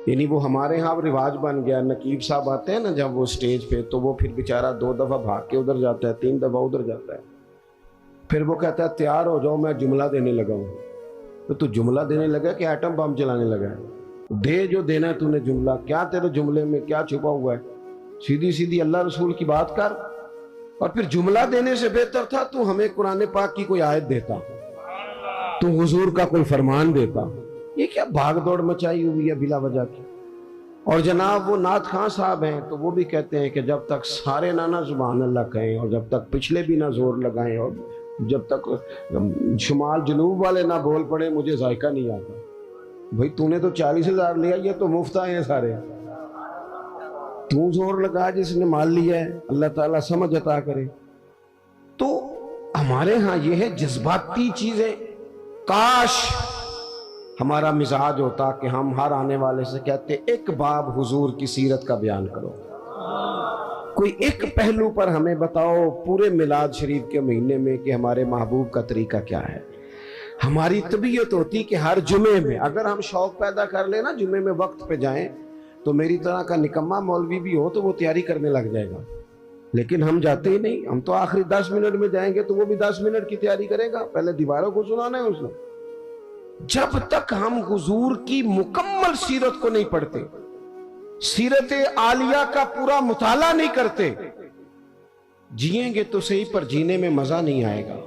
یعنی وہ ہمارے ہاں رواج بن گیا، نقیب صاحب آتے ہیں نا جب وہ سٹیج پہ، تو وہ پھر بیچارہ 2 دفعہ بھاگ کے ادھر جاتا ہے، 3 دفعہ ادھر جاتا ہے، پھر وہ کہتا ہے تیار ہو جاؤ میں جملہ دینے لگا ہوں۔ تو جملہ دینے لگا کہ ایٹم بم چلانے لگا ہے؟ دے جو دینا ہے تو نے جملہ، کیا تیرے جملے میں کیا چھپا ہوا ہے؟ سیدھی سیدھی اللہ رسول کی بات کر۔ اور پھر جملہ دینے سے بہتر تھا تو ہمیں قرآن پاک کی کوئی آیت دیتا، تو حضور کا کوئی فرمان دیتا۔ یہ کیا بھاگ دوڑ مچائی ہوئی ہے بلا وجہ کی۔ اور جناب وہ نعت خان صاحب ہیں تو وہ بھی کہتے ہیں کہ جب تک سارے نہ سبحان اللہ کہیں، اور جب تک پچھلے بھی نہ زور لگائیں، اور جب تک شمال جنوب والے نہ بول پڑے، مجھے ذائقہ نہیں آتا۔ بھئی تو نے تو 40,000 لیا، یہ تو مفت آئے ہیں سارے، تو زور لگا جس نے مال لیا ہے، اللہ تعالیٰ سمجھ عطا کرے۔ تو ہمارے ہاں یہ ہے جذباتی چیزیں۔ کاش ہمارا مزاج ہوتا کہ ہم ہر آنے والے سے کہتے ایک باب حضور کی سیرت کا بیان کرو، کوئی ایک پہلو پر ہمیں بتاؤ پورے میلاد شریف کے مہینے میں کہ ہمارے محبوب کا طریقہ کیا ہے۔ ہماری طبیعت ہوتی کہ ہر جمعے میں اگر ہم شوق پیدا کر لیں نا، جمعے میں وقت پہ جائیں، تو میری طرح کا نکمہ مولوی بھی ہو تو وہ تیاری کرنے لگ جائے گا، لیکن ہم جاتے ہی نہیں۔ ہم تو آخری 10 منٹ میں جائیں گے تو وہ بھی 10 منٹ کی تیاری کرے گا، پہلے دیواروں کو سنانا ہے اس نے۔ جب تک ہم حضور کی مکمل سیرت کو نہیں پڑھتے، سیرت عالیہ کا پورا مطالعہ نہیں کرتے، جئیں گے تو صحیح پر جینے میں مزہ نہیں آئے گا۔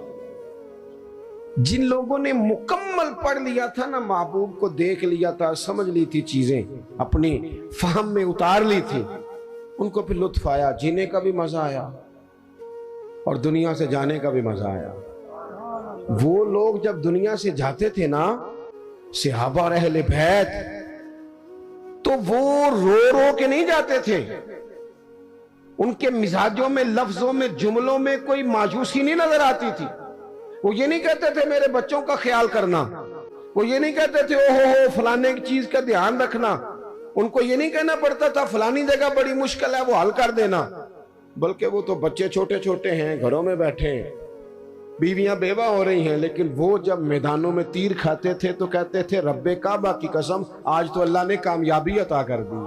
جن لوگوں نے مکمل پڑھ لیا تھا نا، محبوب کو دیکھ لیا تھا، سمجھ لی تھی چیزیں، اپنی فہم میں اتار لی تھی، ان کو پھر لطف آیا، جینے کا بھی مزہ آیا اور دنیا سے جانے کا بھی مزہ آیا۔ وہ لوگ جب دنیا سے جاتے تھے نا، صحابہ اور اہل بیت، تو وہ رو رو کے نہیں جاتے تھے، ان کے مزاجوں میں، لفظوں میں، جملوں میں کوئی مایوسی نہیں نظر آتی تھی۔ وہ یہ نہیں کہتے تھے میرے بچوں کا خیال کرنا، وہ یہ نہیں کہتے تھے اوہو فلانے کی چیز کا دھیان رکھنا، ان کو یہ نہیں کہنا پڑتا تھا فلانی جگہ بڑی مشکل ہے وہ حل کر دینا، بلکہ وہ تو بچے چھوٹے چھوٹے ہیں، گھروں میں بیٹھے ہیں، بیویاں بیوہ ہو رہی ہیں، لیکن وہ جب میدانوں میں تیر کھاتے تھے تو کہتے تھے رب کعبہ کی قسم آج تو اللہ نے کامیابی عطا کر دی۔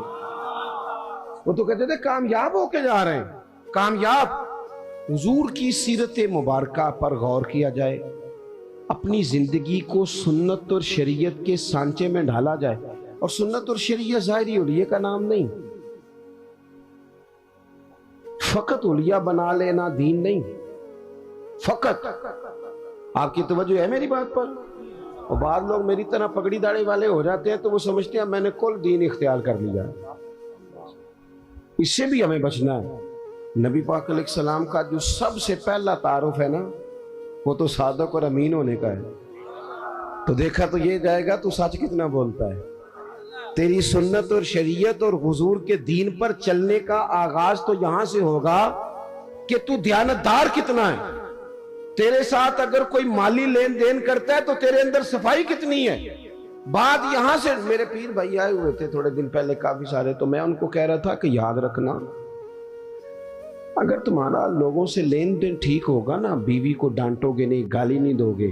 وہ تو کہتے تھے کامیاب ہو کے جا رہے ہیں، کامیاب۔ حضور کی سیرت مبارکہ پر غور کیا جائے، اپنی زندگی کو سنت اور شریعت کے سانچے میں ڈھالا جائے، اور سنت اور شریعت ظاہری اولیاء کا نام نہیں، فقط اولیاء بنا لینا دین نہیں، فقط۔ آپ کی توجہ ہے میری بات پر؟ اور بعض لوگ میری طرح پگڑی داڑھی والے ہو جاتے ہیں تو وہ سمجھتے ہیں میں نے کل دین اختیار کر لیا۔ اس سے بھی ہمیں بچنا ہے۔ نبی پاک علیہ السلام کا جو سب سے پہلا تعارف ہے نا، وہ تو صادق اور امین ہونے کا ہے۔ تو دیکھا تو یہ جائے گا تو سچ کتنا بولتا ہے۔ تیری سنت اور شریعت اور حضور کے دین پر چلنے کا آغاز تو یہاں سے ہوگا کہ تو دیانتدار کتنا ہے۔ تیرے ساتھ اگر کوئی مالی لین دین کرتا ہے تو تیرے اندر صفائی کتنی ہے۔ بات یہاں سے، میرے پیر بھائی آئے ہوئے تھے تھوڑے دن پہلے کافی سارے، تو میں ان کو کہہ رہا تھا کہ یاد رکھنا، اگر تمہارا لوگوں سے لین دین ٹھیک ہوگا نا، بیوی کو ڈانٹو گے نہیں، گالی نہیں دو گے،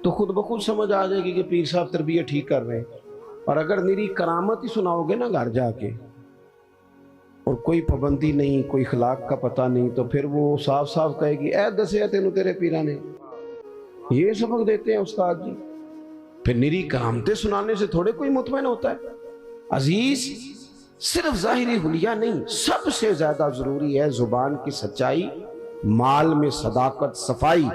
تو خود بخود سمجھ آ جائے گی کہ پیر صاحب تربیت ٹھیک کر رہے ہیں۔ اور اگر میری کرامت ہی سناؤ گے نا گھر جا کے، اور کوئی پابندی نہیں، کوئی اخلاق کا پتہ نہیں، تو پھر وہ صاف صاف کہے گی اے دسیا تینوں تیرے پیرا نے یہ سبق دیتے ہیں استاد جی۔ پھر نری کرامتیں سنانے سے تھوڑے کوئی مطمئن ہوتا ہے۔ عزیز، صرف ظاہری حلیہ نہیں، سب سے زیادہ ضروری ہے زبان کی سچائی، مال میں صداقت، صفائی۔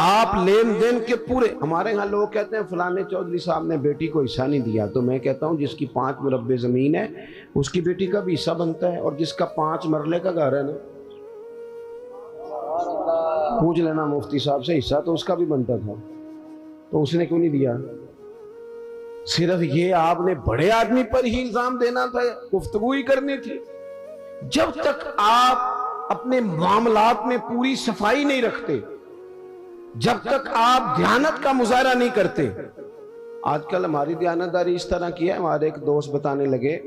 آپ لین دین کے پورے، ہمارے ہاں لوگ کہتے ہیں فلانے چودھری صاحب نے بیٹی کو حصہ نہیں دیا، تو میں کہتا ہوں جس کی 5 مربع زمین ہے اس کی بیٹی کا بھی حصہ بنتا ہے، اور جس کا 5 مرلے کا گھر ہے نا، پوچھ لینا مفتی صاحب سے، حصہ تو اس کا بھی بنتا تھا، تو اس نے کیوں نہیں دیا؟ صرف یہ آپ نے بڑے آدمی پر ہی الزام دینا تھا، گفتگو ہی کرنی تھی۔ جب تک آپ اپنے معاملات میں پوری صفائی نہیں رکھتے، جب تک آپ دیانت کا مظاہرہ نہیں کرتے۔ آج کل ہماری دیانتداری اس طرح کی ہے، ہمارے ایک دوست بتانے لگے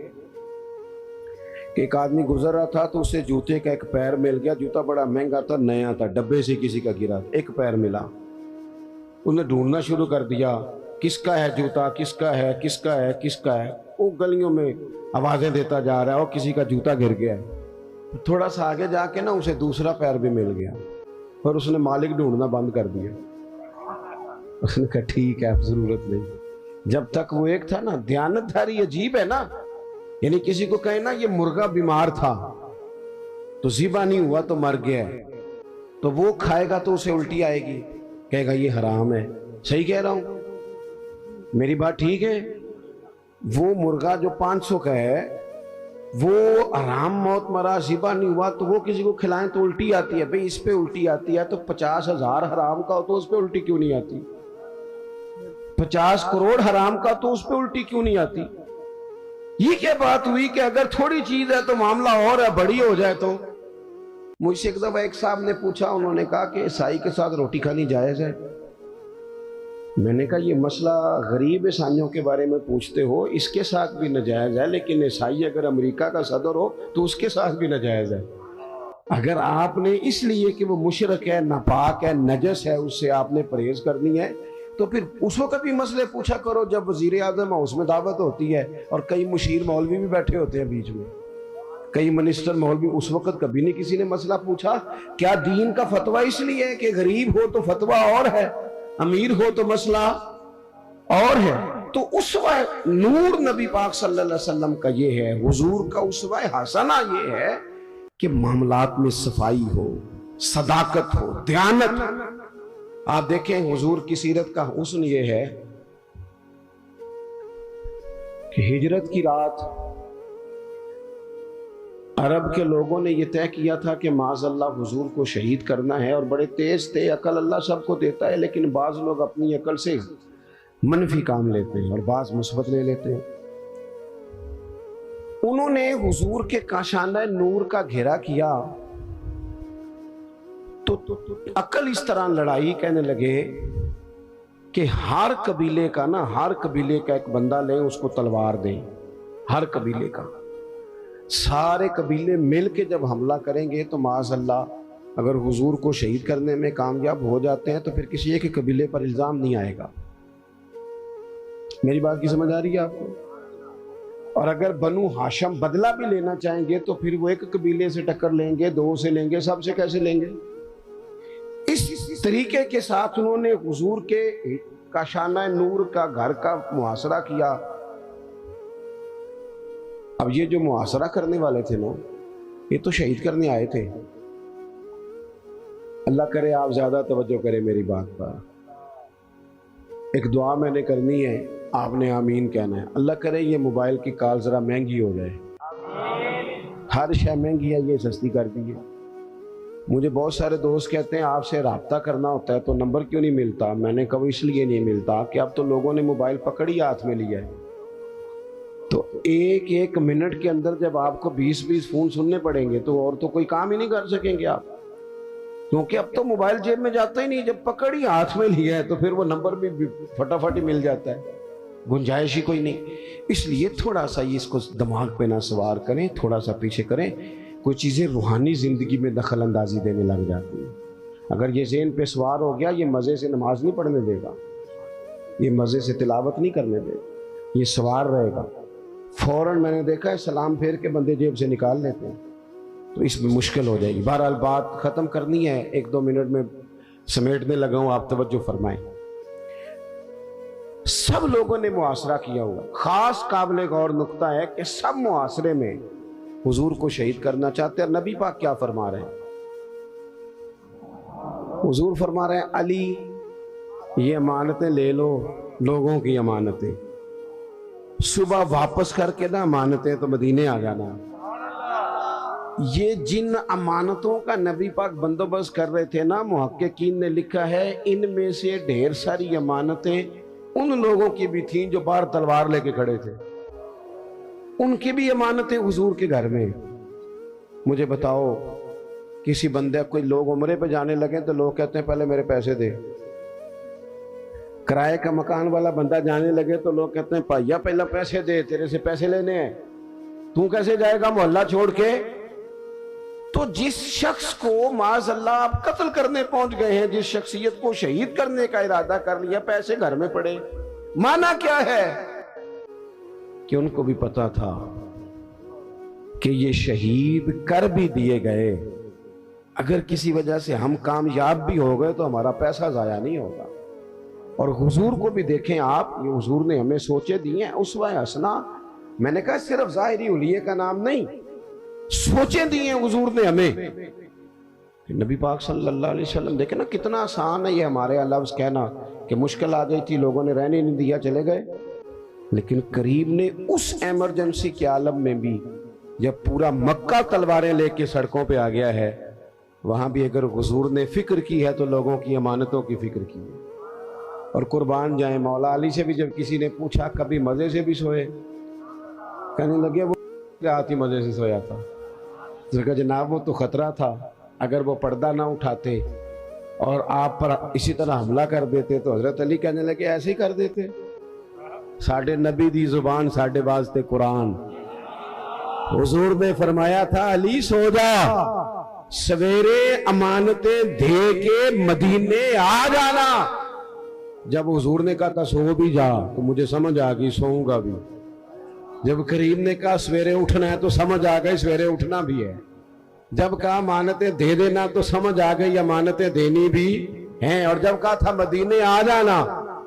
کہ ایک آدمی گزر رہا تھا تو اسے جوتے کا ایک پیر مل گیا، جوتا بڑا مہنگا تھا، نیا تھا، ڈبے سے کسی کا گرا، ایک پیر ملا۔ انہیں ڈھونڈنا شروع کر دیا، کس کا ہے جوتا، کس کا ہے، کس کا ہے، کس کا ہے۔ وہ گلیوں میں آوازیں دیتا جا رہا ہے اور کسی کا جوتا گر گیا ہے. تھوڑا سا آگے جا کے نا اسے دوسرا پیر بھی مل گیا اور اس نے مالک ڈھونڈنا بند کر دیا. اس نے کہا ٹھیک ہے اب ضرورت نہیں. جب تک وہ ایک تھا نا, دیانت داری عجیب ہے نا. یعنی کسی کو کہیں نا یہ مرغا بیمار تھا تو ذبح نہیں ہوا تو مر گیا ہے, تو وہ کھائے گا تو اسے الٹی آئے گی, کہے گا یہ حرام ہے. صحیح کہہ رہا ہوں, میری بات ٹھیک ہے. وہ مرغا جو 500 کا ہے وہ حرام موت مرا, ذبح نہیں ہوا, تو وہ کسی کو کھلائیں تو الٹی آتی ہے. بھئی اس پہ الٹی آتی ہے تو 50,000 حرام کا ہو تو اس پہ الٹی کیوں نہیں آتی؟ 50 کروڑ حرام کا تو اس پہ الٹی کیوں نہیں آتی؟ یہ کیا بات ہوئی کہ اگر تھوڑی چیز ہے تو معاملہ اور ہے, بڑی ہو جائے تو. مجھ سے ایک دفعہ ایک صاحب نے پوچھا, انہوں نے کہا کہ عیسائی کے ساتھ روٹی کھانی جائز ہے. میں نے کہا یہ مسئلہ غریب عیسائیوں کے بارے میں پوچھتے ہو, اس کے ساتھ بھی ناجائز ہے, لیکن عیسائی اگر امریکہ کا صدر ہو تو اس کے ساتھ بھی ناجائز ہے. اگر آپ نے اس لیے کہ وہ مشرک ہے, ناپاک ہے, نجس ہے, اس سے آپ نے پرہیز کرنی ہے, تو پھر اس وقت بھی مسئلے پوچھا کرو جب وزیر اعظم ہاؤس میں دعوت ہوتی ہے اور کئی مشیر مولوی بھی بیٹھے ہوتے ہیں بیچ میں, کئی منسٹر مولوی. اس وقت کبھی نہیں کسی نے مسئلہ پوچھا. کیا دین کا فتویٰ اس لیے ہے کہ غریب ہو تو فتویٰ اور ہے, امیر ہو تو مسئلہ اور ہے؟ تو اسوہ نور نبی پاک صلی اللہ علیہ وسلم کا یہ ہے, حضور کا اسوہ حسنہ یہ ہے کہ معاملات میں صفائی ہو, صداقت ہو, دیانت. آپ دیکھیں حضور کی سیرت کا حسن یہ ہے کہ ہجرت کی رات عرب کے لوگوں نے یہ طے کیا تھا کہ معاذ اللہ حضور کو شہید کرنا ہے, اور بڑے تیز تھے. عقل اللہ سب کو دیتا ہے, لیکن بعض لوگ اپنی عقل سے منفی کام لیتے ہیں اور بعض مثبت لے لیتے ہیں. انہوں نے حضور کے کاشانہ نور کا گھیرا کیا تو عقل اس طرح لڑائی, کہنے لگے کہ ہر قبیلے کا نا, ہر قبیلے کا ایک بندہ لیں, اس کو تلوار دیں, ہر قبیلے کا. سارے قبیلے مل کے جب حملہ کریں گے تو معاذ اللہ اگر حضور کو شہید کرنے میں کامیاب ہو جاتے ہیں تو پھر کسی ایک قبیلے پر الزام نہیں آئے گا. میری بات کی سمجھ آ رہی ہے آپ کو؟ اور اگر بنو ہاشم بدلہ بھی لینا چاہیں گے تو پھر وہ ایک قبیلے سے ٹکر لیں گے, 2 سے لیں گے, سب سے کیسے لیں گے؟ اس طریقے کے ساتھ انہوں نے حضور کے کاشانہ نور کا گھر کا محاصرہ کیا. اب یہ جو محاصرہ کرنے والے تھے نا, یہ تو شہید کرنے آئے تھے. اللہ کرے آپ زیادہ توجہ کریں میری بات پر. ایک دعا میں نے کرنی ہے, آپ نے آمین کہنا ہے. اللہ کرے یہ موبائل کی کال ذرا مہنگی ہو جائے. ہر شے مہنگی ہے, یہ سستی کر دی ہے. مجھے بہت سارے دوست کہتے ہیں آپ سے رابطہ کرنا ہوتا ہے تو نمبر کیوں نہیں ملتا؟ میں نے کہا اس لیے نہیں ملتا کہ اب تو لوگوں نے موبائل پکڑی ہاتھ میں لیا ہے, تو ایک منٹ کے اندر جب آپ کو 20 فون سننے پڑیں گے تو اور تو کوئی کام ہی نہیں کر سکیں گے آپ, کیونکہ اب تو موبائل جیب میں جاتا ہی نہیں. جب پکڑی ہاتھ میں لیا ہے تو پھر وہ نمبر بھی فٹافٹ ہی مل جاتا ہے, گنجائش ہی کوئی نہیں. اس لیے تھوڑا سا یہ اس کو دماغ پہ نہ سوار کریں, تھوڑا سا پیچھے کریں. کوئی چیزیں روحانی زندگی میں دخل اندازی دینے لگ جاتی ہیں. اگر یہ ذہن پہ سوار ہو گیا, یہ مزے سے نماز نہیں پڑھنے دے گا, یہ مزے سے تلاوت نہیں کرنے دے گا, یہ سوار رہے گا. فوراً میں نے دیکھا ہے سلام پھیر کے بندے جیب سے نکال لیتے ہیں, تو اس میں مشکل ہو جائے گی. بہرحال بات ختم کرنی ہے, 1-2 منٹ میں سمیٹنے لگا ہوں, آپ توجہ فرمائیں. سب لوگوں نے محاصرہ کیا ہوا. خاص قابل غور نقطہ ہے کہ سب محاصرے میں حضور کو شہید کرنا چاہتے ہیں. نبی پاک کیا فرما رہے ہیں؟ حضور فرما رہے ہیں علی یہ امانتیں لے لو, لوگوں کی امانتیں, صبح واپس کر کے نا امانتیں تو مدینے آ جانا. یہ جن امانتوں کا نبی پاک بندوبست کر رہے تھے نا, محققین نے لکھا ہے ان میں سے ڈھیر ساری امانتیں ان لوگوں کی بھی تھیں جو باہر تلوار لے کے کھڑے تھے, ان کی بھی امانتیں حضور کے گھر میں. مجھے بتاؤ کسی بندے, کوئی لوگ عمرے پہ جانے لگے تو لوگ کہتے ہیں پہلے میرے پیسے دے. کرائے کا مکان والا بندہ جانے لگے تو لوگ کہتے ہیں پائیا پہلا پیسے دے, تیرے سے پیسے لینے ہیں, تو کیسے جائے گا محلہ چھوڑ کے. تو جس شخص کو معاذ اللہ آپ قتل کرنے پہنچ گئے ہیں, جس شخصیت کو شہید کرنے کا ارادہ کر لیا, پیسے گھر میں پڑے, معنی کیا ہے؟ کہ ان کو بھی پتا تھا کہ یہ شہید کر بھی دیے گئے، اگر کسی وجہ سے ہم کامیاب بھی ہو گئے تو ہمارا پیسہ ضائع نہیں ہوگا۔ اور حضور کو بھی دیکھیں آپ، یہ حضور نے ہمیں سوچے دیے ہیں، اسوہ حسنہ، میں نے کہا صرف ظاہری حلیے کا نام نہیں، سوچے دیے ہیں حضور نے ہمیں۔ نبی پاک صلی اللہ علیہ وسلم دیکھیں نا کتنا آسان ہے یہ ہمارے لفظ کہنا کہ مشکل آ گئی تھی، لوگوں نے رہنے نہیں دیا، چلے گئے، لیکن کریم نے اس ایمرجنسی کے عالم میں بھی جب پورا مکہ تلواریں لے کے سڑکوں پہ آ گیا ہے، وہاں بھی اگر حضور نے فکر کی ہے تو لوگوں کی امانتوں کی فکر کی ہے۔ اور قربان جائیں، مولا علی سے بھی جب کسی نے پوچھا کبھی مزے سے بھی سوئے، کہنے لگے وہ رات ہی مزے سے سویا تھا۔ اس نے کہا جناب وہ تو خطرہ تھا، اگر وہ پردہ نہ اٹھاتے اور آپ پر اسی طرح حملہ کر دیتے تو حضرت علی کہنے لگے ایسے ہی کر دیتے، ساڈے نبی دی زبان ساڈے واسطے قرآن۔ حضور نے فرمایا تھا علی سو جا، سویرے امانتیں دے کے مدینے آ جانا۔ جب حضور نے کہا تھا سو بھی جا تو مجھے سمجھ آ گئی سوؤں گا بھی، جب کریم نے کہا سویرے اٹھنا ہے تو سمجھ آ گئی سویرے اٹھنا بھی ہے، جب کہا امانتیں دے دینا تو سمجھ آ گئی امانتیں دینی بھی ہیں، اور جب کہا تھا مدینے آ جانا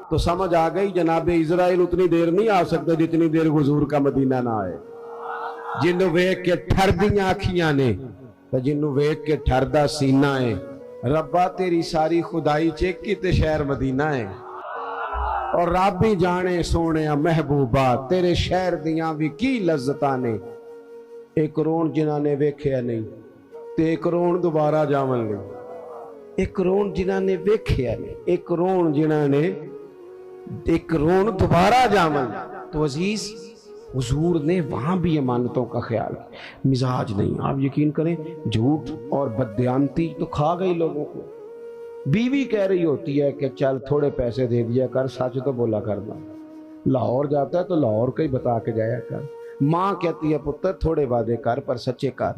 تو سمجھ آ گئی جناب اسرائیل اتنی دیر نہیں آ سکتے جتنی دیر حضور کا مدینہ نہ آئے۔ جنوں ویکھ کے ٹھر دیاں اکھیاں نے تے جنوں ویکھ کے ٹھردا سینہ ہے، ربا تیری ساری خدائی چیک کی تے شہر مدینہ ہے، اور رب بھی جانے سونے محبوبہ تیرے شہر دیاں بھی کی لذتاں نے۔ ایک رون جنہاں نے ویکھیا نہیں تے ایک رون دوبارہ جاون گے، ایک رون جنہاں نے ویکھیا نہیں، ایک رون جنہاں نے ایک رون دوبارہ جاون۔ تو عزیز حضور نے وہاں بھی امانتوں کا خیال کیا، مزاج نہیں۔ آپ یقین کریں جھوٹ اور بددیانتی تو کھا گئی لوگوں کو۔ بیوی کہہ رہی ہوتی ہے کہ چل تھوڑے پیسے دے دیا کر، سچ تو بولا کرنا، لاہور جاتا ہے تو لاہور کا ہی بتا کے جایا کر۔ ماں کہتی ہے پتر تھوڑے وعدے کر پر سچے کر۔